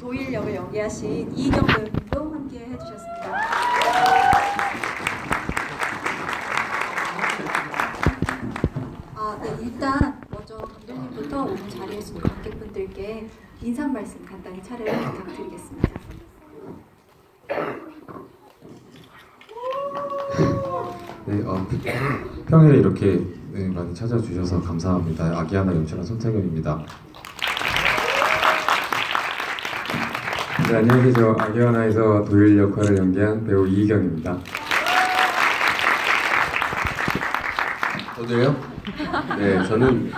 도일 역을 연기하신 이희경 배우님도 함께 해주셨습니다. 네, 일단 먼저 감독님부터 오늘 자리에 계신 관객분들께 인사 말씀 간단히 차례를 부탁드리겠습니다. 네, 평일에 이렇게 많이 찾아주셔서 감사합니다. 아기하나 연출한 손태근입니다. 네, 안녕하세요. 아기하나에서 도일 역할을 연기한 배우 이희경입니다. 저도요? 네, 저는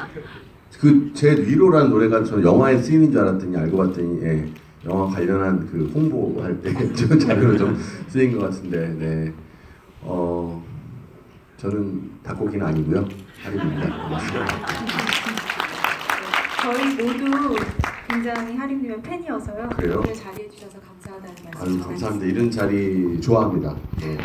제 위로라는 노래가 저 영화에 쓰이는 줄 알았더니 알고 봤더니 예, 영화 관련한 그 홍보할 때 좀 자료로 좀 쓰인 것 같은데 네, 저는 닭고기는 아니고요. 하림입니다. 고맙습니다. 저희 모두 굉장히 하림님의 팬이어서요. 그래요? 오늘 자리해 주셔서 감사하다는 말씀 아유, 감사합니다. 이런 자리 좋아합니다. 네.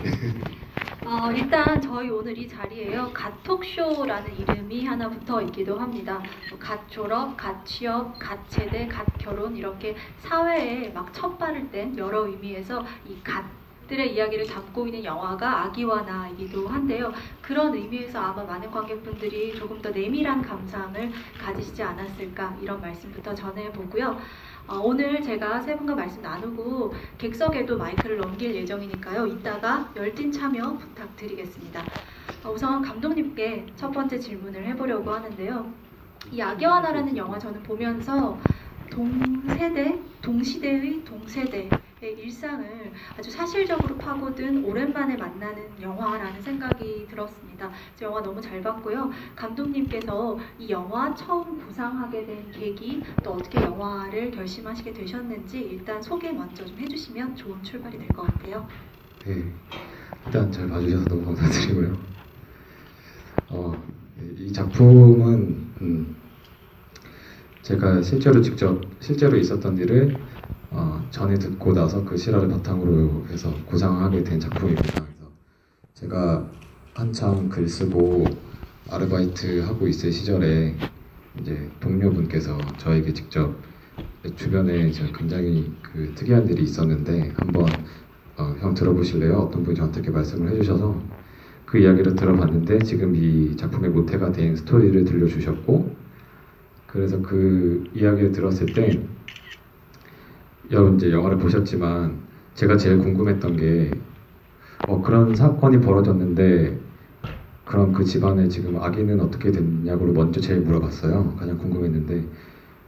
일단 저희 오늘 이 자리에요. 갓톡쇼라는 이름이 하나 붙어 있기도 합니다. 갓 졸업, 갓 취업, 갓 제대, 갓 결혼 이렇게 사회에 막 첫 발을 뗀 여러 의미에서 이 갓들의 이야기를 담고 있는 영화가 아기와 나이기도 한데요. 그런 의미에서 아마 많은 관객분들이 조금 더 내밀한 감상을 가지시지 않았을까 이런 말씀부터 전해보고요. 오늘 제가 세 분과 말씀 나누고 객석에도 마이크를 넘길 예정이니까요. 이따가 열띤 참여 부탁드리겠습니다. 우선 감독님께 첫 번째 질문을 해보려고 하는데요. 이 아기와 나라는 영화 저는 보면서 동시대의 동세대의 일상을 아주 사실적으로 파고든 오랜만에 만나는 영화라는 생각이 들었습니다. 영화 너무 잘 봤고요. 감독님께서 이 영화 처음 구상하게 된 계기, 또 어떻게 영화를 결심하시게 되셨는지 일단 소개 먼저 좀 해주시면 좋은 출발이 될 것 같아요. 네, 일단 잘 봐주셔서 너무 감사드리고요. 이 작품은 제가 실제로 있었던 일을 전에 듣고 나서 그 실화를 바탕으로 해서 구상하게 된 작품입니다. 그래서 제가 한참 글 쓰고 아르바이트 하고 있을 시절에 이제 동료분께서 저에게 직접 주변에 제가 굉장히 그 특이한 일이 있었는데 한번 형 들어보실래요? 어떤 분이 저한테 이렇게 말씀을 해주셔서 그 이야기를 들어봤는데 지금 이 작품의 모태가 된 스토리를 들려주셨고, 그래서 그 이야기를 들었을 때 여러분 이제 영화를 보셨지만 제가 제일 궁금했던 게 그런 사건이 벌어졌는데 그럼 그 집안에 지금 아기는 어떻게 됐냐고 먼저 제일 물어봤어요. 가장 궁금했는데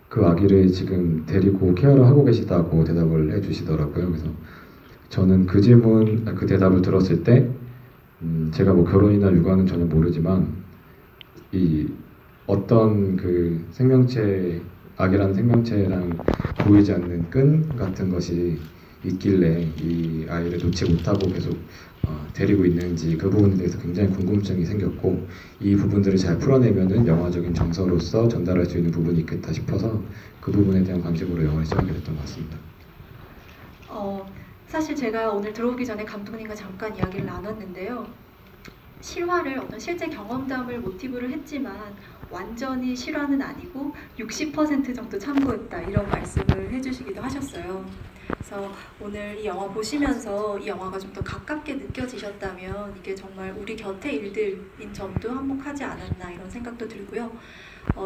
그 아기를 지금 데리고 케어를 하고 계시다고 대답을 해주시더라고요. 그래서 저는 그 질문, 그 대답을 들었을 때 제가 뭐 결혼이나 육아는 전혀 모르지만 이 어떤 그 생명체, 아기라는 생명체랑 보이지 않는 끈 같은 것이 있길래 이 아이를 놓지 못하고 계속 데리고 있는지 그 부분에 대해서 굉장히 궁금증이 생겼고, 이 부분들을 잘 풀어내면은 영화적인 정서로서 전달할 수 있는 부분이 있겠다 싶어서 그 부분에 대한 관심으로 영화를 시작하게 됐던 것 같습니다. 사실 제가 오늘 들어오기 전에 감독님과 잠깐 이야기를 나눴는데요. 실화를 어떤 실제 경험담을 모티브로 했지만 완전히 실화는 아니고 60% 정도 참고했다 이런 말씀을 해주시기도 하셨어요. 그래서 오늘 이 영화 보시면서 이 영화가 좀 더 가깝게 느껴지셨다면 이게 정말 우리 곁의 일들인 점도 한몫하지 않았나 이런 생각도 들고요.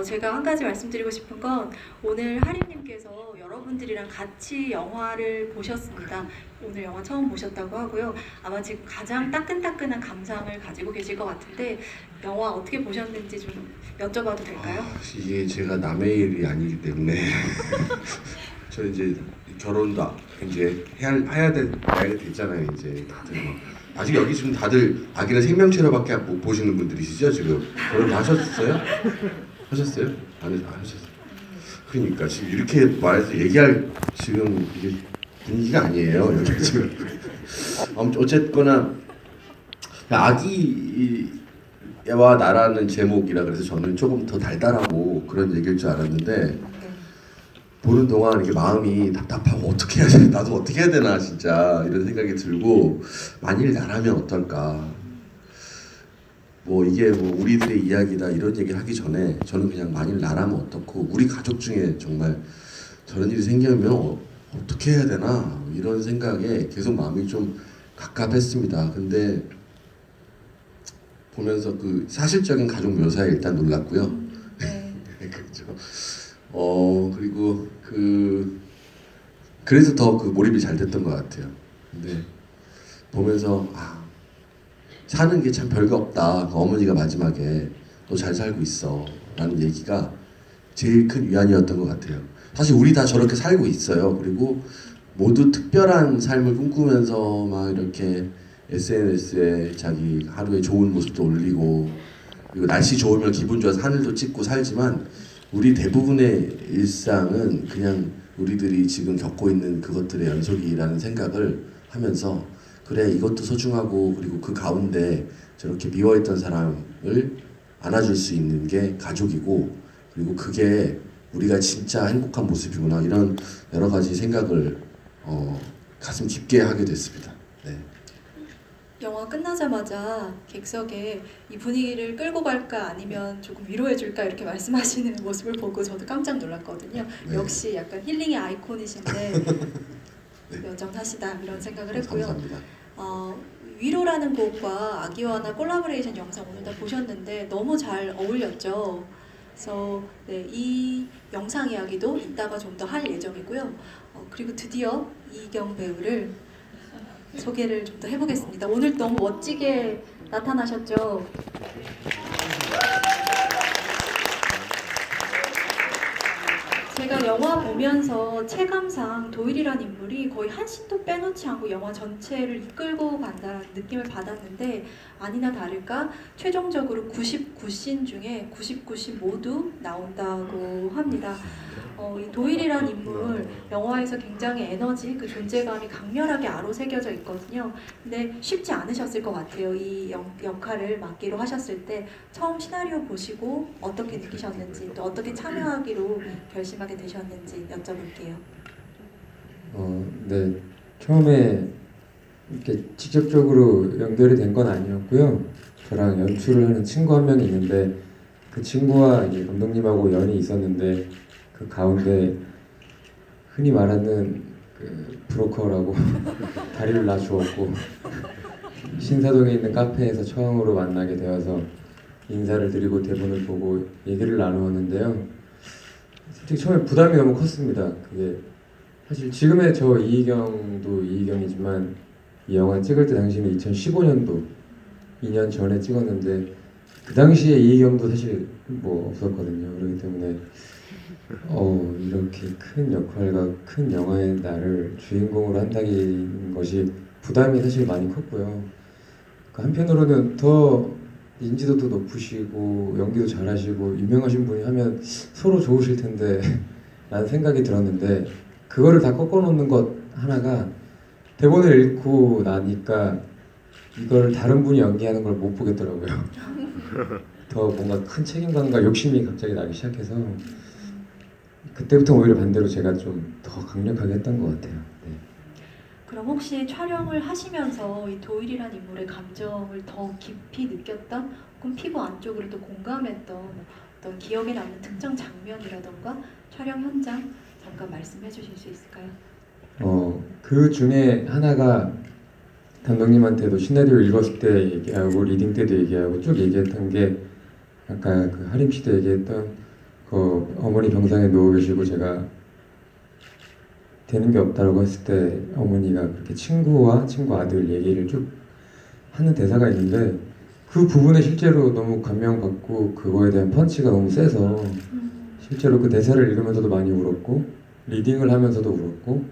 제가 한 가지 말씀드리고 싶은 건 오늘 하림님께서 여러분들이랑 같이 영화를 보셨습니다. 오늘 영화 처음 보셨다고 하고요. 아마 지금 가장 따끈따끈한 감상을 가지고 계실 것 같은데 영화 어떻게 보셨는지 좀 여쭤봐도 될까요? 이게 제가 남의 일이 아니기 때문에 저 이제 결혼도 이제 해야 될 나이가 됐잖아요. 이제 다들 아직 여기 지금 다들 아기를 생명체로밖에 못 보시는 분들이시죠 지금? 결혼 다 하셨어요? 하셨어요? 안 하셨어요? 그러니까 지금 이렇게 말해서 얘기할 지금 이게 분위기가 아니에요 여기 지금. 어쨌거나 아기와 나라는 제목이라 그래서 저는 조금 더 달달하고 그런 얘기일 줄 알았는데 보는 동안 이게 마음이 답답하고 어떻게 해야 돼? 나도 어떻게 해야 되나 진짜 이런 생각이 들고, 만일 나라면 어떨까? 뭐 이게 뭐 우리들의 이야기다 이런 얘기를 하기 전에 저는 그냥 만일 나라면 어떻고 우리 가족 중에 정말 저런 일이 생기면 어떻게 해야 되나 이런 생각에 계속 마음이 좀 갑갑했습니다. 근데 보면서 그 사실적인 가족 묘사에 일단 놀랐고요. 네. 그렇죠. 그리고 그래서 더 그 몰입이 잘 됐던 것 같아요. 근데 보면서 사는 게 참 별거 없다. 어머니가 마지막에 너 잘 살고 있어 라는 얘기가 제일 큰 위안이었던 것 같아요. 사실 우리 다 저렇게 살고 있어요. 그리고 모두 특별한 삶을 꿈꾸면서 막 이렇게 SNS에 자기 하루의 좋은 모습도 올리고, 그리고 날씨 좋으면 기분 좋아서 하늘도 찍고 살지만, 우리 대부분의 일상은 그냥 우리들이 지금 겪고 있는 그것들의 연속이라는 생각을 하면서, 그래 이것도 소중하고, 그리고 그 가운데 저렇게 미워했던 사람을 안아줄 수 있는 게 가족이고, 그리고 그게 우리가 진짜 행복한 모습이구나, 이런 여러 가지 생각을 가슴 깊게 하게 됐습니다. 네. 영화 끝나자마자 객석에 이 분위기를 끌고 갈까 아니면 조금 위로해줄까 이렇게 말씀하시는 모습을 보고 저도 깜짝 놀랐거든요. 네. 역시 약간 힐링의 아이콘이신데 네. 여전하시다 이런 생각을 했고요. 감사합니다. 위로라는 곡과 아기와나 콜라보레이션 영상 오늘 다 보셨는데 너무 잘 어울렸죠. 그래서 네, 이 영상 이야기도 이따가 좀 더 할 예정이고요. 그리고 드디어 이경 배우를 소개를 좀 더 해보겠습니다. 오늘 너무 멋지게 나타나셨죠? 제가 영화 보면서 체감상 도일이라는 인물이 거의 한 씬도 빼놓지 않고 영화 전체를 이끌고 간다는 느낌을 받았는데, 아니나 다를까 최종적으로 99씬 중에 99씬 모두 나온다고 합니다. 이 도일이라는 인물 영화에서 굉장히 에너지, 그 존재감이 강렬하게 아로새겨져 있거든요. 근데 쉽지 않으셨을 것 같아요. 이 역할을 맡기로 하셨을 때 처음 시나리오 보시고 어떻게 느끼셨는지, 또 어떻게 참여하기로 결심하게 되셨는지 여쭤볼게요. 네, 처음에 이렇게 직접적으로 연결이 된 건 아니었고요. 저랑 연출을 하는 친구 한 명이 있는데, 그 친구와 이제 감독님하고 연이 있었는데, 그 가운데 흔히 말하는 그 브로커라고 다리를 놔주었고, 신사동에 있는 카페에서 처음으로 만나게 되어서 인사를 드리고 대본을 보고 얘기를 나누었는데요. 솔직히 처음에 부담이 너무 컸습니다. 그게 사실 지금의 저 이희경도 이희경이지만 이 영화 찍을 때 당시는 2015년도 2년 전에 찍었는데, 그 당시에 이희경도 사실 뭐 없었거든요. 그렇기 때문에 이렇게 큰 역할과 큰 영화의 나를 주인공으로 한다는 것이 부담이 사실 많이 컸고요. 한편으로는 더 인지도도 높으시고 연기도 잘하시고 유명하신 분이 하면 서로 좋으실 텐데 라는 생각이 들었는데, 그거를 다 꺾어놓는 것 하나가 대본을 읽고 나니까 이걸 다른 분이 연기하는 걸 못 보겠더라고요. 더 뭔가 큰 책임감과 욕심이 갑자기 나기 시작해서 그때부터 오히려 반대로 제가 좀 더 강력하게 했던 것 같아요. 네. 그럼 혹시 촬영을 하시면서 이 도일이라는 인물의 감정을 더 깊이 느꼈던, 혹은 피부 안쪽으로 또 공감했던 어떤 기억에 남는 특정 장면이라던가 촬영 현장 잠깐 말씀해 주실 수 있을까요? 그 중에 하나가 감독님한테도 시나리오 읽었을 때 얘기하고 리딩 때도 얘기하고 쭉 얘기했던 게, 아까 그 하림 씨도 얘기했던 그 어머니 병상에 누워 계시고 제가 되는 게 없다라고 했을 때 어머니가 그렇게 친구와 친구 아들 얘기를 쭉 하는 대사가 있는데, 그 부분에 실제로 너무 감명받고 그거에 대한 펀치가 너무 세서 실제로 그 대사를 읽으면서도 많이 울었고 리딩을 하면서도 울었고,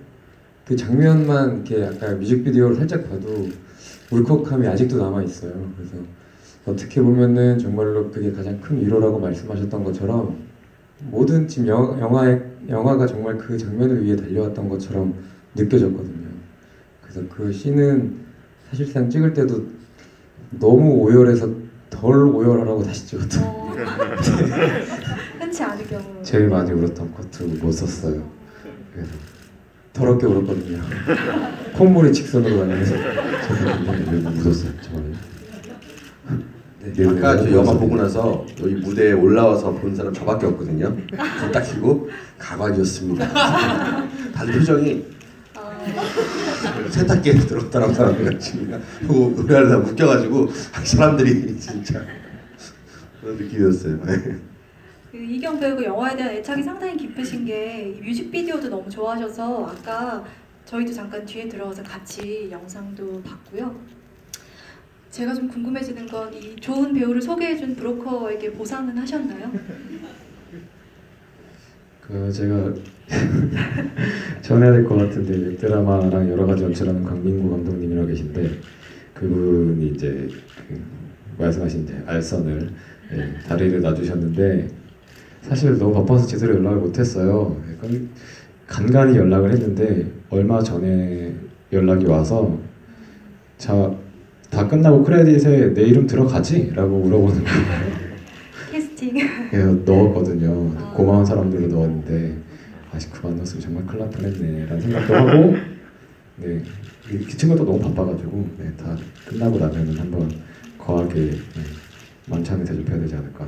그 장면만 이렇게 아까 뮤직비디오를 살짝 봐도 울컥함이 아직도 남아있어요. 그래서 어떻게 보면은 정말로 그게 가장 큰 위로라고 말씀하셨던 것처럼 모든 지금 영화가 정말 그 장면을 위해 달려왔던 것처럼 느껴졌거든요. 그래서 그 씬은 사실상 찍을 때도 너무 오열해서 덜 오열하라고 다시 찍었던 흔치 않을 경우 제일 많이 울었던 커트 못 썼어요. 그래서 더럽게 울었거든요. 콧물이 직선으로 나면서 묻었어요, 정말. 네, 아까 저 영화 보고 나서 여기 무대에 올라와서 본 사람 저밖에 없거든요. 불 딱 켜고 가관이었습니다. 다들 표정이 어, 세탁기에 들었다는 사람이 지금 노래하다 웃겨가지고 사람들이 진짜 그런 느낌이었어요. 그 이경 배우가 영화에 대한 애착이 상당히 깊으신 게 뮤직비디오도 너무 좋아하셔서 아까 저희도 잠깐 뒤에 들어가서 같이 영상도 봤고요. 제가 좀 궁금해지는 건 이 좋은 배우를 소개해준 브로커에게 보상은 하셨나요? 그 제가 전해야 될 것 같은데 웹드라마랑 여러 가지 연출하는 강민구 감독님이라고 계신데 그분이 이제 그 말씀하신 이제 알선을 다리를 놔주셨는데 사실 너무 바빠서 제대로 연락을 못했어요. 약간 간간히 연락을 했는데 얼마 전에 연락이 와서 자 다 끝나고 크레딧에 내 이름 들어가지? 라고 물어보는 거예요. 캐스팅. 그래서 넣었거든요. 고마운 사람들로 넣었는데 아직 그만 넣었으면 정말 큰일 날 뻔했네 라는 생각도 하고 네, 그 친구도 너무 바빠가지고 네, 다 끝나고 나면은 한번 거하게 만찬을 대접해야 되지 않을까.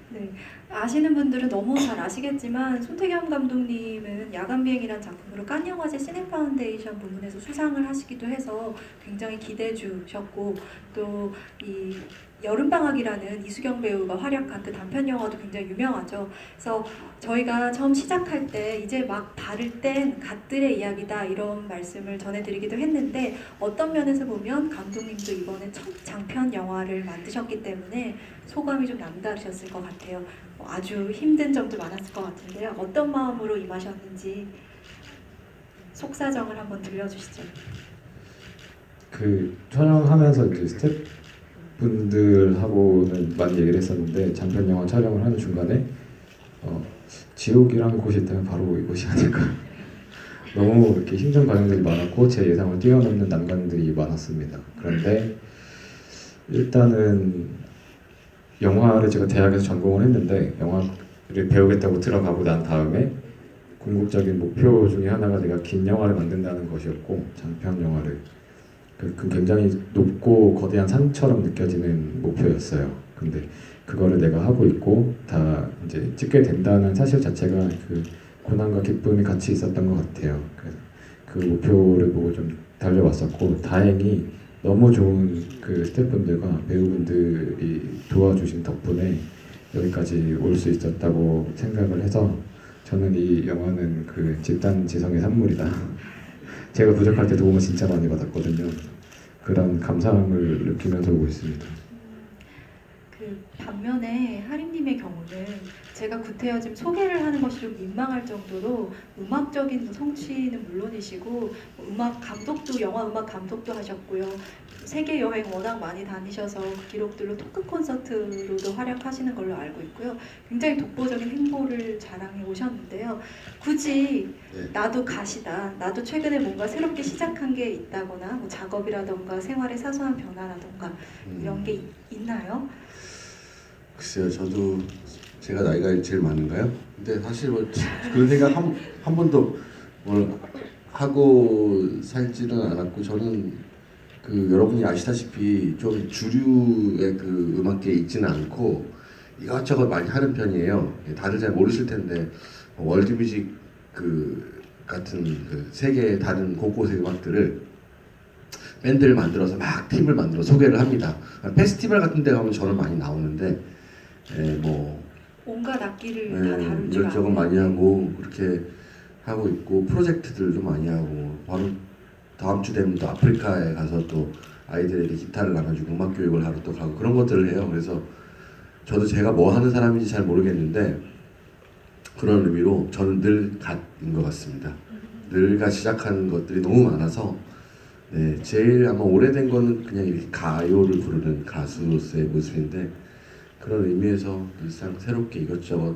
네, 아시는 분들은 너무 잘 아시겠지만 손태겸 감독님은 야간비행이라는 작품으로 칸 영화제 시네 파운데이션 부문에서 수상을 하시기도 해서 굉장히 기대주셨고 또 이 여름방학이라는 이수경 배우가 활약한 그 단편 영화도 굉장히 유명하죠. 그래서 저희가 처음 시작할 때 이제 막 다를 땐 갓들의 이야기다 이런 말씀을 전해드리기도 했는데 어떤 면에서 보면 감독님도 이번에 첫 장편 영화를 만드셨기 때문에 소감이 좀 남다르셨을 것 같아요. 아주 힘든 점도 많았을 것 같은데요. 어떤 마음으로 임하셨는지 속사정을 한번 들려주시죠. 그 촬영하면서 이제 스태프분들하고는 많이 얘기를 했었는데 장편 영화 촬영을 하는 중간에 지옥이라는 곳이 있다면 바로 이곳이 아닐까. 너무 이렇게 힘든 과정들이 많았고 제 예상을 뛰어넘는 난관들이 많았습니다. 그런데 일단은 영화를 제가 대학에서 전공을 했는데 영화를 배우겠다고 들어가고 난 다음에 궁극적인 목표 중에 하나가 내가 긴 영화를 만든다는 것이었고 장편 영화를 그 굉장히 높고 거대한 산처럼 느껴지는 목표였어요. 근데 그거를 내가 하고 있고 다 이제 찍게 된다는 사실 자체가 그 고난과 기쁨이 같이 있었던 것 같아요. 그래서 그 목표를 보고 좀 달려왔었고 다행히 너무 좋은 그 스태프분들과 배우분들이 도와주신 덕분에 여기까지 올 수 있었다고 생각을 해서 저는 이 영화는 그 집단 지성의 산물이다. 제가 부족할 때 도움을 진짜 많이 받았거든요. 그런 감사함을 느끼면서 오고 있습니다. 그 반면에 하림님의 경우는 제가 구태여 지금 소개를 하는 것이 좀 민망할 정도로 음악적인 성취는 물론이시고 음악 감독도 영화 음악 감독도 하셨고요. 세계 여행 워낙 많이 다니셔서 그 기록들로 토크 콘서트로도 활약하시는 걸로 알고 있고요. 굉장히 독보적인 행보를 자랑해 오셨는데요. 굳이 나도 가시다, 나도 최근에 뭔가 새롭게 시작한 게 있다거나 뭐 작업이라던가 생활의 사소한 변화라던가 이런 게 있나요? 글쎄요, 저도 제가 나이가 제일 많은가요? 근데 사실 뭐 그런 생각 한 번도 뭘 하고 살지는 않았고 저는 그 여러분이 아시다시피 좀 주류의 그 음악계에 있지는 않고 이것저것 많이 하는 편이에요. 다들 잘 모르실 텐데 월드뮤직 그 같은 그 세계의 다른 곳곳의 음악들을 밴드를 만들어서 막 팀을 만들어 소개를 합니다. 페스티벌 같은 데 가면 저는 많이 나오는데 뭐 온갖 악기를 다 다룰 줄 이것저것 아는. 많이 하고 그렇게 하고 있고 프로젝트들도 많이 하고 바로 다음 주 되면 또 아프리카에 가서 또 아이들에게 기타를 나눠주고 음악 교육을 하러 또 가고 그런 것들을 해요. 그래서 저도 제가 뭐 하는 사람인지 잘 모르겠는데 그런 의미로 저는 늘 갓인 것 같습니다. 늘가 시작하는 것들이 너무 많아서 네, 제일 아마 오래된 거는 그냥 이렇게 가요를 부르는 가수로서의 모습인데 그런 의미에서 늘상 새롭게 이것저것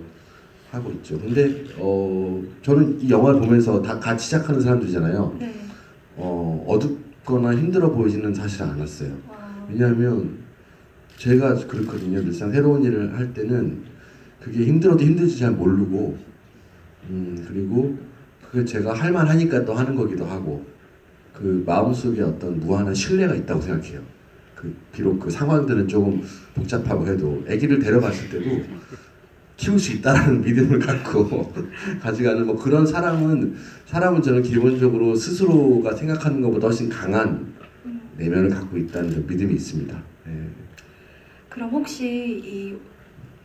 하고 있죠. 근데 저는 이 영화를 보면서 다 같이 시작하는 사람들이잖아요. 네. 어둡거나 힘들어 보이지는 사실 않았어요. 왜냐하면 제가 그렇거든요. 늘상 새로운 일을 할 때는 그게 힘들어도 힘들지 잘 모르고 그리고 그게 제가 할만하니까 또 하는 거기도 하고 그 마음속에 어떤 무한한 신뢰가 있다고 생각해요. 비록 그 상황들은 조금 복잡하고 해도 아기를 데려갔을 때도 키울 수 있다라는 믿음을 갖고 가져가는 뭐 그런 사람은 저는 기본적으로 스스로가 생각하는 것보다 훨씬 강한 내면을 갖고 있다는 그 믿음이 있습니다. 예. 그럼 혹시 이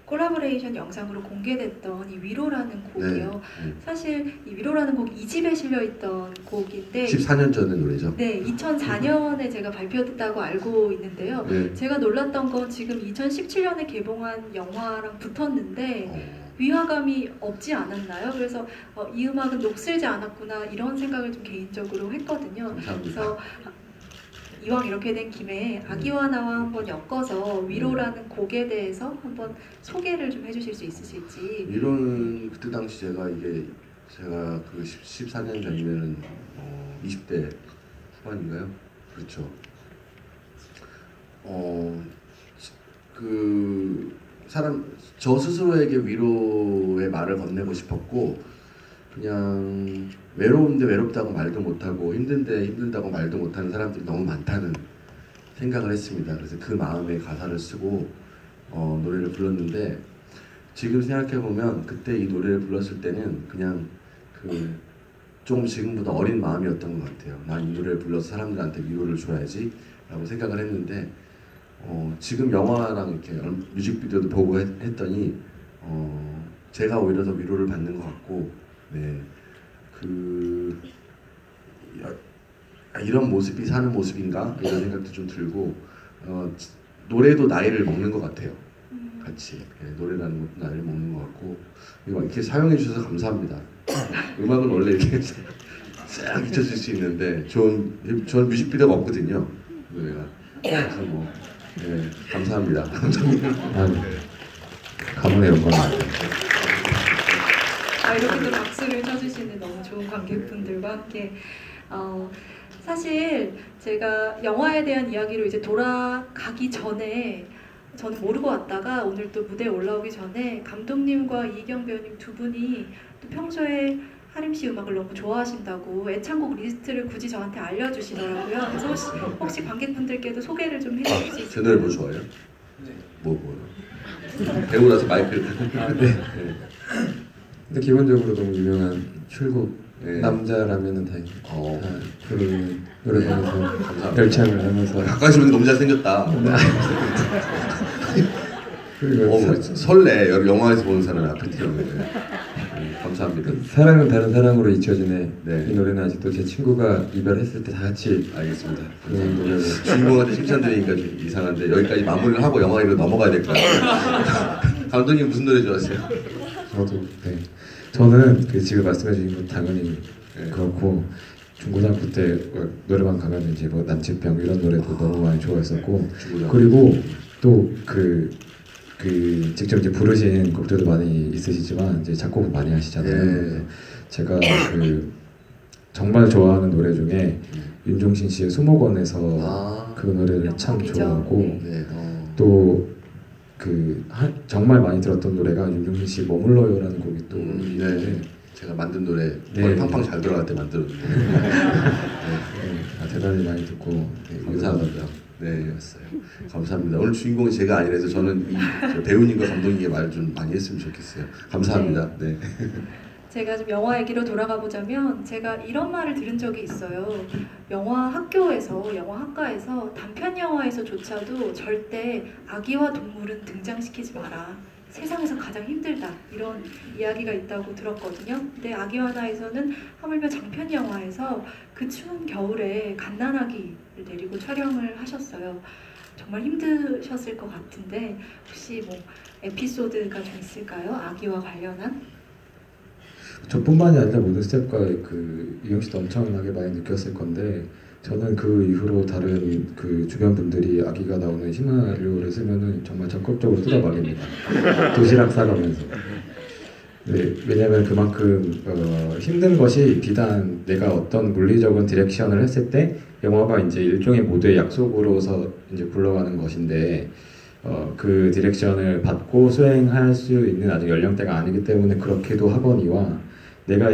콜라보레이션 영상으로 공개됐던 이 위로라는 곡이요. 사실 이 위로라는 곡 2집에 실려있던 곡인데 14년 전의 노래죠. 네, 2004년에 제가 발표됐다고 알고 있는데요. 네. 제가 놀랐던 건 지금 2017년에 개봉한 영화랑 붙었는데 위화감이 없지 않았나요? 그래서 이 음악은 녹슬지 않았구나 이런 생각을 좀 개인적으로 했거든요. 감사합니다. 그래서 이왕 이렇게 된 김에 아기와 나와 한번 엮어서 위로라는 곡에 대해서 한번 소개를 좀 해주실 수 있으실지. 위로는 그때 당시 제가 그 14년 전이면은 20대 후반인가요? 그렇죠. 저 스스로에게 위로의 말을 건네고 싶었고, 그냥 외로운데 외롭다고 말도 못하고 힘든데 힘들다고 말도 못하는 사람들이 너무 많다는 생각을 했습니다. 그래서 그 마음에 가사를 쓰고 노래를 불렀는데, 지금 생각해보면 그때 이 노래를 불렀을 때는 그냥 좀 지금보다 어린 마음이었던 것 같아요. 난 이 노래를 불러서 사람들한테 위로를 줘야지 라고 생각을 했는데, 지금 영화랑 이렇게 뮤직비디오도 보고 했더니 제가 오히려 더 위로를 받는 것 같고, 네, 이런 모습이 사는 모습인가 이런 생각도 좀 들고, 노래도 나이를 먹는 것 같아요. 같이 노래라는 것도 나이를 먹는 것 같고, 이렇게 사용해 주셔서 감사합니다. 음악은 원래 이렇게 싹 잊혀질 수 있는데 저는 뮤직비디오가 없거든요, 노래가. 그래서 뭐 네, 감사합니다. 가문의 영광입니다. 이렇게 또 박수를 쳐주시는 너무 좋은 관객분들과 함께 사실 제가 영화에 대한 이야기로 이제 돌아가기 전에 저는 모르고 왔다가 오늘 또 무대에 올라오기 전에 감독님과 이희경 배우님 두 분이 또 평소에 하림 씨 음악을 너무 좋아하신다고 애창곡 리스트를 굳이 저한테 알려주시더라고요. 그래서 혹시 관객분들께도 소개를 좀 해주실 수 있을까요? 제 노래 뭐 좋아해요? 네. 뭐요? 배우라서 마이크를. 네. 근데 기본적으로 너무 유명한 출국 네. 남자라면은 다 부르는 노래방에서 열창을 하면서 가까이서 보니까 너무 잘생겼다. 그리고 설레. 영화에서 보는 사람이 앞에 뛰었는데. 감사합니다. 사랑은 다른 사랑으로 잊혀지네. 네. 이 노래는 아직도 제 친구가 이별했을 때 다 같이 알겠습니다. 부르는 노래를. 주인공한테 칭찬드리니까 좀 이상한데 여기까지 마무리를 하고 영화 얘기로 넘어가야 될 것 같아요. 감독님 무슨 노래 좋아하세요? 저도 네. 저는 지금 말씀해주신 건 당연히 그렇고, 중고등학교 때 노래방 가면 이제 뭐 난치병 이런 노래도 너무 많이 좋아했었고, 그리고 또 직접 이제 부르신 곡들도 많이 있으시지만 이제 작곡을 많이 하시잖아요. 네. 제가 정말 좋아하는 노래 중에 윤종신 씨의 수목원에서 그 노래를 참 좋아하고, 네. 또 정말 많이 들었던 노래가 윤종신 씨 머물러요라는 곡이 또 있는데, 네. 제가 만든 노래 네. 머리 팡팡 잘 들어갈 때 만들었는데 대단히 많이 듣고 감사합니다. 네, 였어요. 감사합니다. 오늘 주인공이 제가 아니라서 저는 이 배우님과 감독님의 말을 좀 많이 했으면 좋겠어요. 감사합니다. 네. 제가 좀 영화 얘기로 돌아가 보자면 제가 이런 말을 들은 적이 있어요. 영화 학교에서, 영화 학과에서 단편 영화에서조차도 절대 아기와 동물은 등장시키지 마라. 세상에서 가장 힘들다. 이런 이야기가 있다고 들었거든요. 근데 아기와나에서는 하물며 장편 영화에서 그 추운 겨울에 갓난아기를 데리고 촬영을 하셨어요. 정말 힘드셨을 것 같은데 혹시 뭐 에피소드가 좀 있을까요? 아기와 관련한? 저뿐만이 아니라 모든 스태프가 이경 씨도 엄청나게 많이 느꼈을 건데, 저는 그 이후로 다른 주변 분들이 아기가 나오는 시나리오를 쓰면은 정말 적극적으로 뜯어막입니다. 도시락 싸가면서. 네, 왜냐면 그만큼 힘든 것이 비단 내가 어떤 물리적인 디렉션을 했을 때 영화가 이제 일종의 모두의 약속으로서 이제 굴러가는 것인데, 그 디렉션을 받고 수행할 수 있는 아직 연령대가 아니기 때문에 그렇게도 하거니와, 내가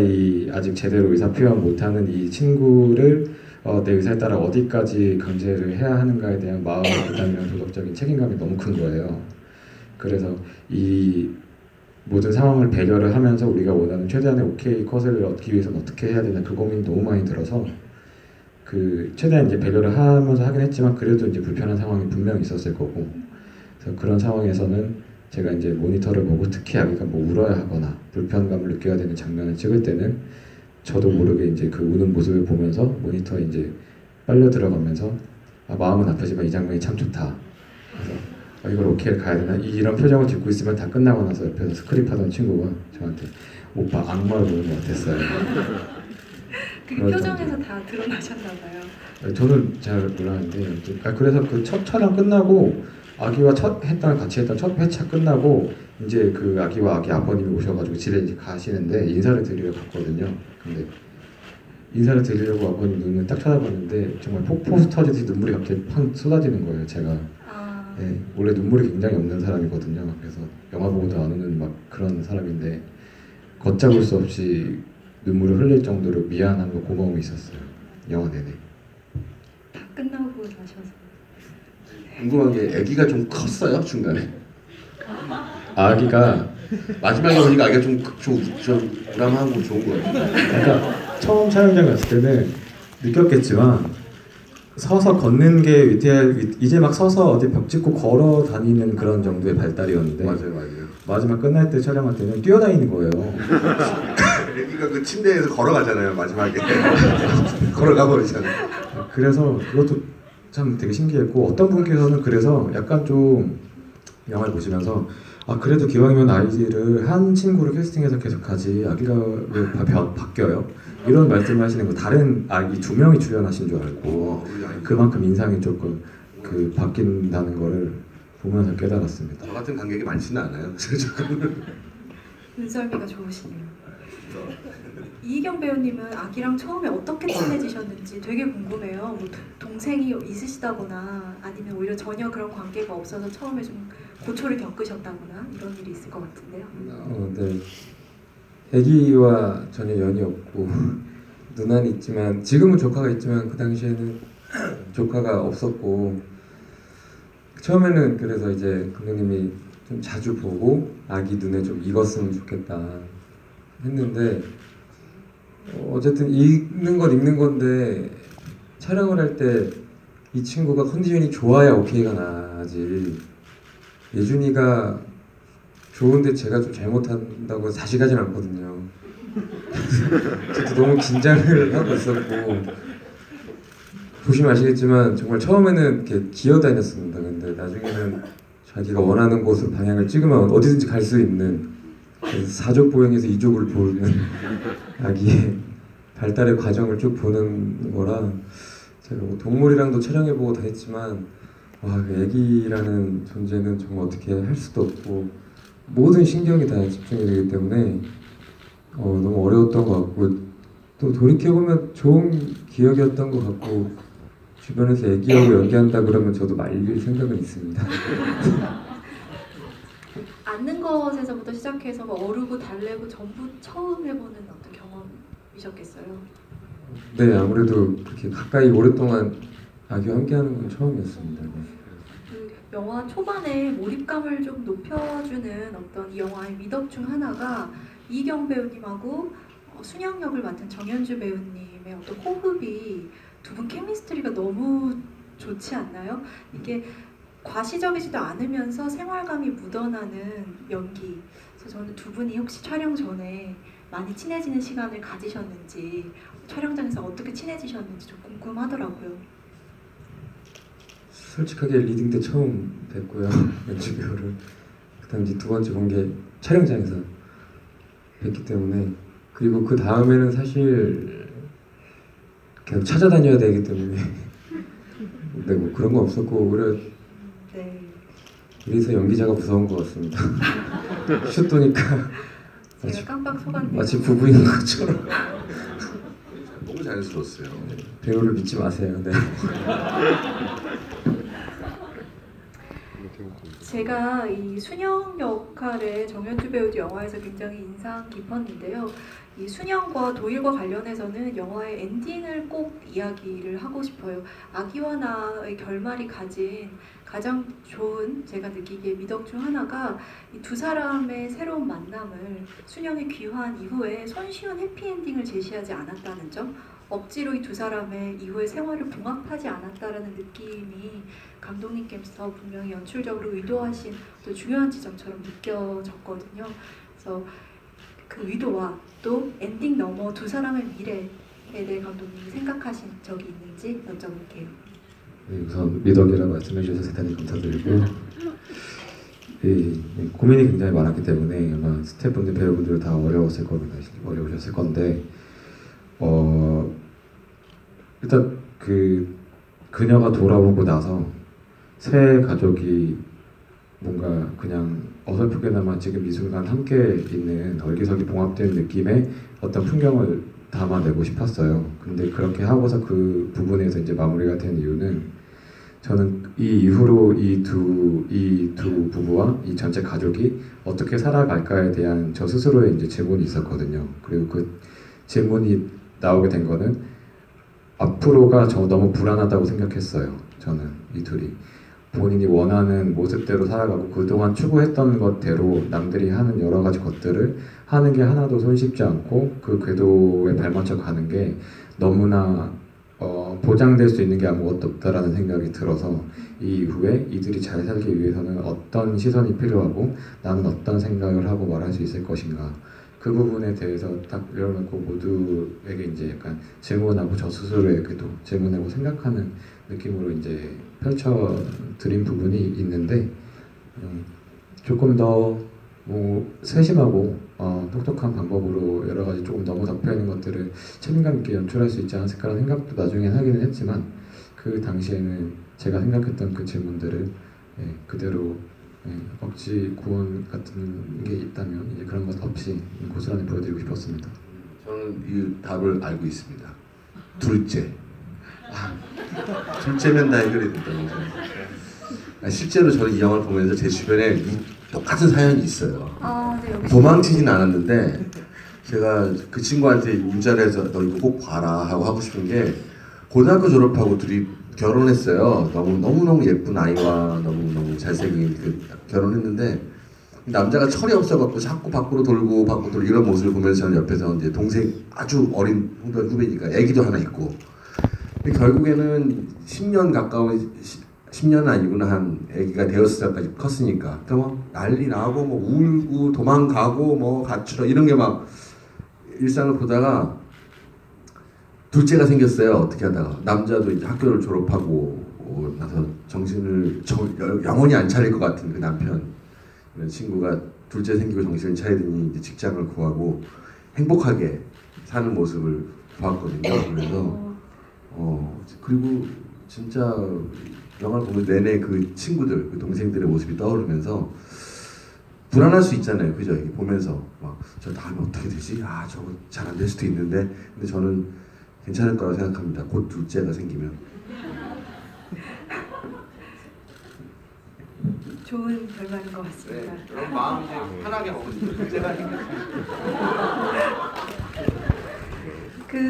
아직 제대로 의사 표현 못하는 이 친구를 내 의사에 따라 어디까지 강제를 해야 하는가에 대한 마음의 부담이랑 도덕적인 책임감이 너무 큰 거예요. 그래서 이 모든 상황을 배려를 하면서 우리가 원하는 최대한의 오케이 컷을 얻기 위해서는 어떻게 해야 되나 그 고민이 너무 많이 들어서 그 최대한 이제 배려를 하면서 하긴 했지만 그래도 이제 불편한 상황이 분명히 있었을 거고 그래서 그런 상황에서는 제가 이제 모니터를 보고 특히 아기가 뭐 울어야 하거나 불편감을 느껴야 되는 장면을 찍을 때는 저도 모르게 이제 그 우는 모습을 보면서 모니터에 이제 빨려 들어가면서 아, 마음은 아프지만 이 장면이 참 좋다. 그래서 아, 이걸 오케이를 가야 되나? 이런 표정을 짓고 있으면 다 끝나고 나서 옆에서 스크립하던 친구가 저한테 오빠 악마를 보는 것 같았어요. 그 표정에서 다 드러나셨나 봐요. 저는 잘 몰랐는데 그래서 그 첫 촬영 끝나고 아기와 같이 했던 첫 회차 끝나고 이제 그 아기와 아기 아버님이 오셔가지고 집에 이제 가시는데 인사를 드리러 갔거든요. 근데 인사를 드리려고 아버님 눈을 딱 쳐다봤는데 정말 폭포수 터지듯이 눈물이 갑자기 팡 쏟아지는 거예요. 제가 네, 원래 눈물이 굉장히 없는 사람이거든요. 그래서 영화 보고도 안 우는 막 그런 사람인데 걷잡을 수 없이 눈물을 흘릴 정도로 미안함과 고마움이 있었어요. 영화 내내. 다 끝나고 나셔서. 궁금한 게 아기가 좀 컸어요 중간에. 아기가 마지막에 보니까 아기가 좀 우람하고 좋은 거 같아요. 그러니까 처음 촬영장 갔을 때는 느꼈겠지만 서서 걷는 게 이제 막 서서 어디 벽 짚고 걸어 다니는 그런 정도의 발달이었는데 맞아요. 마지막 끝날 때 촬영할 때는 뛰어다니는 거예요. 아기가 그 침대에서 걸어가잖아요 마지막에. 걸어가 버리잖아요. 그래서 그것도 참 되게 신기했고 어떤 분께서는 그래서 약간 좀 영화를 보시면서 아 그래도 기왕이면 아이를 한 친구를 캐스팅해서 계속하지 아기가 왜 바뀌어요? 이런 말씀을 하시는 거 다른 아기 2명이 출연하신 줄 알고 그만큼 인상이 조금 그 바뀐다는 거를 보면서 깨달았습니다. 저 같은 관객이 많지는 않아요. 눈썰미가 좋으시네요. 이희경 배우님은 아기랑 처음에 어떻게 친해지셨는지 되게 궁금해요. 뭐 동생이 있으시다거나 아니면 오히려 전혀 그런 관계가 없어서 처음에 좀 고초를 겪으셨다거나 이런 일이 있을 것 같은데요. 네. 아기와 전혀 연이 없고 누나는 있지만 지금은 조카가 있지만 그 당시에는 조카가 없었고 처음에는 그래서 이제 감독님이 좀 자주 보고 아기 눈에 좀 익었으면 좋겠다 했는데 어쨌든 읽는 건 읽는 건데 촬영을 할 때 이 친구가 컨디션이 좋아야 오케이가 나지 예준이가 좋은데 제가 좀 잘못한다고 사실하진 않거든요. 저도 너무 긴장을 하고 있었고 보시면 아시겠지만 정말 처음에는 이렇게 기어다녔습니다. 근데 나중에는 자기가 원하는 곳으로 방향을 찍으면 어디든지 갈 수 있는 사족 보행에서 이족을 보는 아기의 발달의 과정을 쭉 보는 거라 제가 뭐 동물이랑도 촬영해보고 다 했지만 와, 그 아기라는 존재는 정말 어떻게 할 수도 없고 모든 신경이 다 집중이 되기 때문에 너무 어려웠던 것 같고 또 돌이켜보면 좋은 기억이었던 것 같고 주변에서 아기하고 연기한다 그러면 저도 말릴 생각은 있습니다. 앉는 것에서부터 시작해서 뭐 어르고 달래고 전부 처음 해보는 어떤 경험이셨겠어요? 네, 아무래도 그렇게 가까이 오랫동안 아기와 함께하는 건 처음이었습니다. 네. 그 영화 초반에 몰입감을 좀 높여주는 어떤 이 영화의 미덕 중 하나가 이경 배우님하고 순영 역을 맡은 정현주 배우님의 어떤 호흡이 두 분 케미스트리가 너무 좋지 않나요? 이게 과시적이지도 않으면서 생활감이 묻어나는 연기. 그래서 저는 두 분이 혹시 촬영 전에 많이 친해지는 시간을 가지셨는지 촬영장에서 어떻게 친해지셨는지 좀 궁금하더라고요. 솔직하게 리딩 때 처음 뵀고요. 연주 배우를. 그다음 이제 두 번째 본 게 촬영장에서 뵀기 때문에 그리고 그 다음에는 사실 계속 찾아다녀야 되기 때문에 네, 뭐 그런 거 없었고 오히려 네. 그래서 연기자가 무서운 것 같습니다. 슛 도니까 제가 깜빡 속았네요. 마치 부부인 것처럼. 너무 자연스러웠어요. 배우를 믿지 마세요. 네. 제가 이 순영 역할의 정현주 배우도 영화에서 굉장히 인상 깊었는데요. 이 순영과 도일과 관련해서는 영화의 엔딩을 꼭 이야기를 하고 싶어요. 아기와 나의 결말이 가진 가장 좋은, 제가 느끼기에 미덕 중 하나가 이 두 사람의 새로운 만남을 순영이 귀환 이후에 손쉬운 해피엔딩을 제시하지 않았다는 점, 억지로 이 두 사람의 이후의 생활을 봉합하지 않았다라는 느낌이 감독님께서 분명히 연출적으로 의도하신 또 중요한 지점처럼 느껴졌거든요. 그래서 그 의도와 또 엔딩 너머 두 사람의 미래에 대해 감독님이 생각하신 적이 있는지 여쭤볼게요. 네, 우선 미덕이라 말씀해 주셔서 대단히 감사드리고요. 고민이 굉장히 많았기 때문에 아마 스태프분들, 배우분들 다 어려우셨을 건데 일단 그녀가 돌아오고 나서 새 가족이 뭔가 그냥 어설프게나마 지금 이 순간 함께 있는 얼기설기 봉합된 느낌의 어떤 풍경을 담아내고 싶었어요. 근데 그렇게 하고서 그 부분에서 이제 마무리가 된 이유는 저는 이 이후로 이 두 부부와 이 전체 가족이 어떻게 살아갈까에 대한 저 스스로의 이제 질문이 있었거든요. 그리고 그 질문이 나오게 된 거는 앞으로가 저 너무 불안하다고 생각했어요. 저는 이 둘이 본인이 원하는 모습대로 살아가고 그동안 추구했던 것대로 남들이 하는 여러 가지 것들을 하는 게 하나도 손쉽지 않고 그 궤도에 발맞춰 가는 게 너무나 보장될 수 있는 게 아무것도 없다라는 생각이 들어서 이 이후에 이들이 잘 살기 위해서는 어떤 시선이 필요하고 나는 어떤 생각을 하고 말할 수 있을 것인가, 그 부분에 대해서 딱 열어놓고 모두에게 이제 약간 질문하고 저 스스로에게도 질문하고 생각하는 느낌으로 이제 펼쳐드린 부분이 있는데 조금 더 세심하고 똑똑한 방법으로 여러 가지 조금 너무 덮여있는 것들을 책임감 있게 연출할 수 있지 않았을까라는 생각도 나중에 하기는 했지만 그 당시에는 제가 생각했던 그 질문들을 그대로 억지 구원 같은 게 있다면 이제 그런 것 없이 고스란히 보여드리고 싶었습니다. 저는 이 답을 알고 있습니다. 둘째. 둘째면 다 해결이 된다고 생각해요. 실제로 저는 이 영화를 보면서 제 주변에 똑같은 사연이 있어요. 네, 도망치진 않았는데 제가 그 친구한테 문자를 해서 너 이거 꼭 봐라 하고 싶은 게 고등학교 졸업하고 둘이 결혼했어요. 너무너무 예쁜 아이와 너무너무 잘생긴 결혼했는데 남자가 철이 없어갖고 자꾸 밖으로 돌고 이런 모습을 보면서 저는 옆에서 이제 동생 아주 어린 후배니까 애기도 하나 있고 결국에는 10년 가까운 10년은 아니구나 한 애기가 되었을 때까지 컸으니까 또 막 난리 나고 울고 도망가고 가출하 이런 게 막 일상을 보다가 둘째가 생겼어요. 어떻게 하다가 남자도 이제 학교를 졸업하고 나서 정신을 영원히 안 차릴 것 같은 그 남편 이런 친구가 둘째 생기고 정신을 차리더니 이제 직장을 구하고 행복하게 사는 모습을 보았거든요. 그래서 그리고 진짜 영화를 보면 내내 그 친구들, 그 동생들의 모습이 떠오르면서 불안할 수 있잖아요. 그죠? 이게 보면서 저 다음에 어떻게 되지? 저거 잘 안 될 수도 있는데 근데 저는 괜찮을 거라고 생각합니다. 곧 둘째가 생기면. 좋은 결말인 것 같습니다. 그런 마음 이제 편하게 먹으니까 둘째가 생겼어요.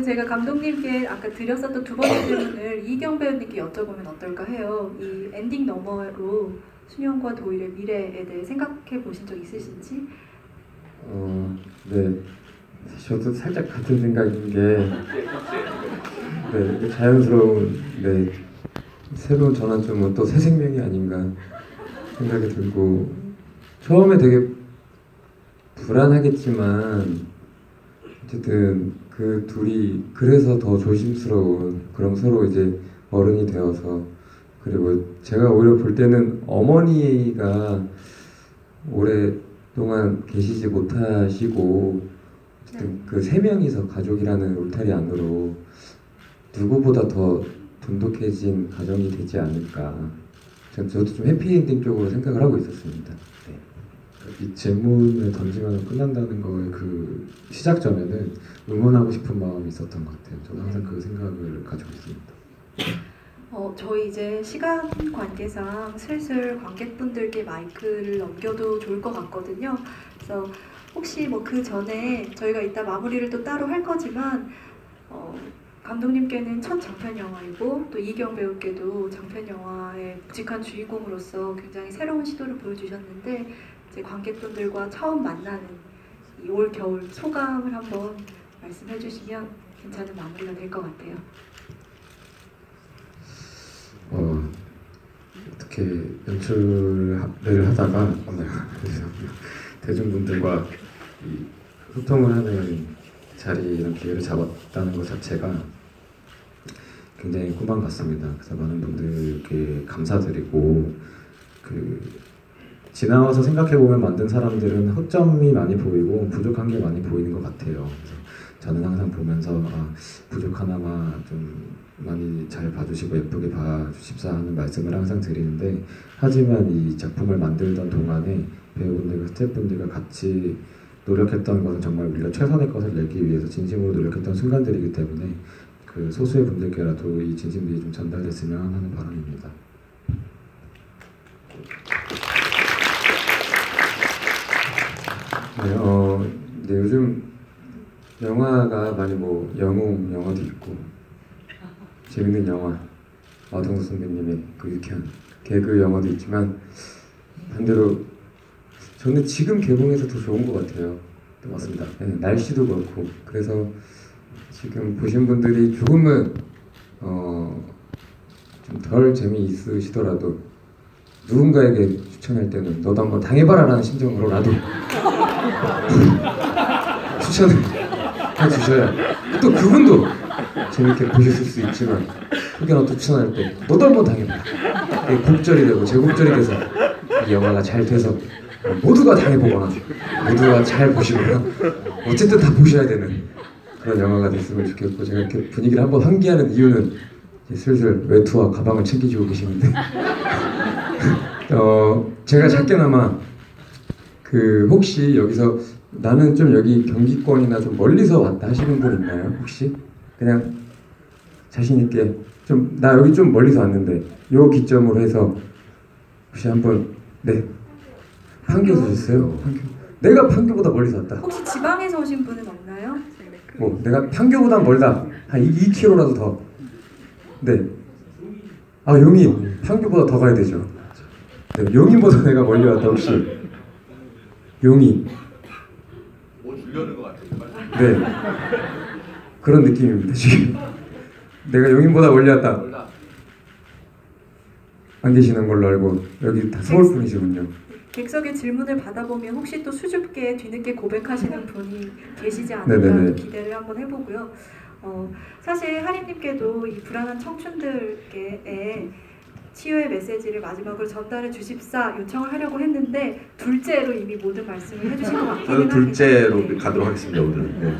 제가 감독님께 아까 드렸었던 두 번째 질문을 이경 배우님께 여쭤보면 어떨까 해요. 이 엔딩 너머로 순영과 도일의 미래에 대해 생각해 보신 적 있으신지? 네. 저도 살짝 같은 생각인 게 자연스러운 새로운 전환점은 또 새 생명이 아닌가 생각이 들고 처음에 되게 불안하겠지만 어쨌든 그 둘이 그래서 더 조심스러운 그럼 서로 이제 어른이 되어서 그리고 제가 오히려 볼 때는 어머니가 오랫동안 계시지 못하시고 어쨌든 그 세 명이서 가족이라는 울타리 안으로 누구보다 더 돈독해진 가정이 되지 않을까. 저도 좀 해피엔딩 쪽으로 생각을 하고 있었습니다. 네. 이 질문을 던지면 끝난다는 거의 그 시작점에는 응원하고 싶은 마음이 있었던 것 같아요. 저는 항상 그 생각을 가지고 있습니다. 저희 이제 시간 관계상 슬슬 관객분들께 마이크를 넘겨도 좋을 것 같거든요. 그래서 혹시 뭐 그 전에 저희가 이따 마무리를 또 따로 할 거지만 감독님께는 첫 장편 영화이고 또 이경 배우께도 장편 영화의 묵직한 주인공으로서 굉장히 새로운 시도를 보여주셨는데 이제 관객분들과 처음 만나는 이 올 겨울 소감을 한번 말씀해 주시면 괜찮은 마무리가 될 것 같아요. 어떻게 연출을 하다가 대중분들과 이 소통을 하는 자리 이런 기회를 잡았다는 것 자체가 굉장히 꿈만 같습니다. 그래서 많은 분들께 감사드리고 지나와서 생각해보면 만든 사람들은 허점이 많이 보이고 부족한 게 많이 보이는 것 같아요. 그래서 저는 항상 보면서 부족하나마 좀 많이 잘 봐주시고 예쁘게 봐주십사 하는 말씀을 항상 드리는데, 하지만 이 작품을 만들던 동안에 배우분들과 스태프분들과 같이 노력했던 것은 정말 우리가 최선의 것을 내기 위해서 진심으로 노력했던 순간들이기 때문에 그 소수의 분들께라도 이 진심들이 좀 전달됐으면 하는 바람입니다. 네, 요즘 영화가 많이 뭐 영웅 영화도 있고 재밌는 영화, 마동석 선배님의 그 유쾌한 개그 영화도 있지만 반대로 저는 지금 개봉해서 더 좋은 것 같아요. 맞습니다. 네, 날씨도 그렇고 그래서 지금 보신 분들이 조금은 좀 덜 재미있으시더라도 누군가에게 추천할 때는 너도 한번 당해봐라 라는 심정으로라도 추천을 해주셔야 또 그분도 재밌게 보셨을 수 있지만 혹여나 또 추천할 때 너도 한번 당해봐라, 곡절이 되고 제곡절이 돼서 이 영화가 잘 돼서 모두가 당해보거나 모두가 잘 보시거나 어쨌든 다 보셔야 되는 그런 영화가 됐으면 좋겠고, 제가 이렇게 분위기를 한번 환기하는 이유는 이제 슬슬 외투와 가방을 챙기시고 계시는데 제가 작게나마 혹시 여기서 나는 좀 여기 경기권이나 좀 멀리서 왔다 하시는 분 있나요? 혹시 그냥 자신 있게 좀 나 여기 좀 멀리서 왔는데 요 기점으로 해서 혹시 한번 판교 주셨어요? 판교. 내가 판교보다 멀리서 왔다. 혹시 지방에서 오신 분은 없나요? 뭐 내가 판교보다 멀다 한 2km라도 더. 네. 용인 판교보다 더 가야 되죠. 네, 용인보다 내가 멀리 왔다. 혹시 용인. 뭐 주려는 것 같아요. 네. 그런 느낌입니다 지금. 내가 용인보다 멀리 왔다. 안 계시는 걸로 알고 여기 다 서울 분이시군요. 객석의 질문을 받아보면 혹시 또 수줍게 뒤늦게 고백하시는 분이 계시지 않을까 네네네. 기대를 한번 해보고요. 사실 하림님께도 이 불안한 청춘들께 치유의 메시지를 마지막으로 전달해 주십사 요청을 하려고 했는데 둘째로 이미 모든 말씀을 해주신 것 같기는 저는 합니다. 둘째로 네. 가도록 하겠습니다 오늘은. 네.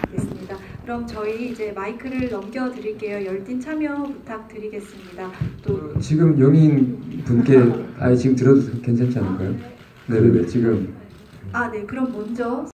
알겠습니다. 그럼 저희 이제 마이크를 넘겨드릴게요. 열띤 참여 부탁드리겠습니다. 또 지금 용인 분께 지금 들어도 괜찮지 않을까요? 네네네 지금. 네. 그럼 먼저